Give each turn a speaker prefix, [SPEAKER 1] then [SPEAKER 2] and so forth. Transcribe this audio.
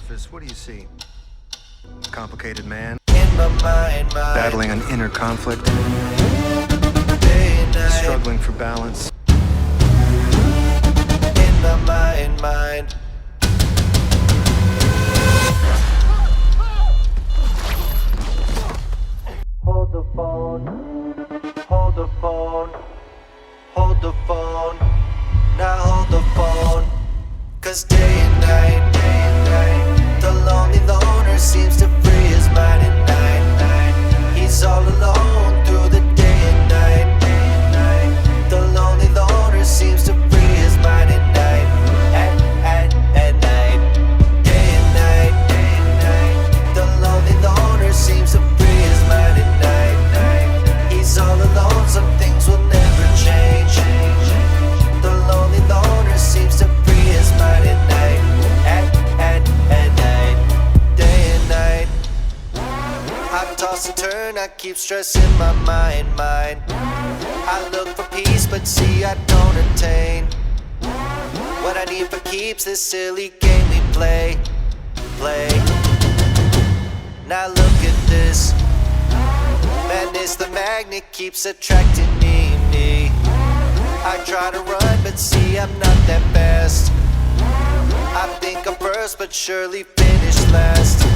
[SPEAKER 1] surface, what do you see? Complicated man,
[SPEAKER 2] In my mind,
[SPEAKER 1] battling an inner conflict,
[SPEAKER 2] day and night.
[SPEAKER 1] struggling for balance.
[SPEAKER 2] In my mind. Hold the phone, hold the phone, hold the phone. Now hold the phone. 'Cause day and night, the lonely loner seems to free his mind at night. He's all alone through the day and night. The lonely loner seems to free his mind at night. At night, day and night. The lonely loner seems to free his mind at night. He's all alone, some things will never change. The lonely loner seems to free his mind at night. At night, day and night. I toss and turn, I keep stressing my mind. I look for peace, but see I don't attain what I need for keeps this silly game we play. Now look at this madness, the magnet keeps attracting me. I try to run, but see I'm not that fast. I think I'm first, but surely finish last.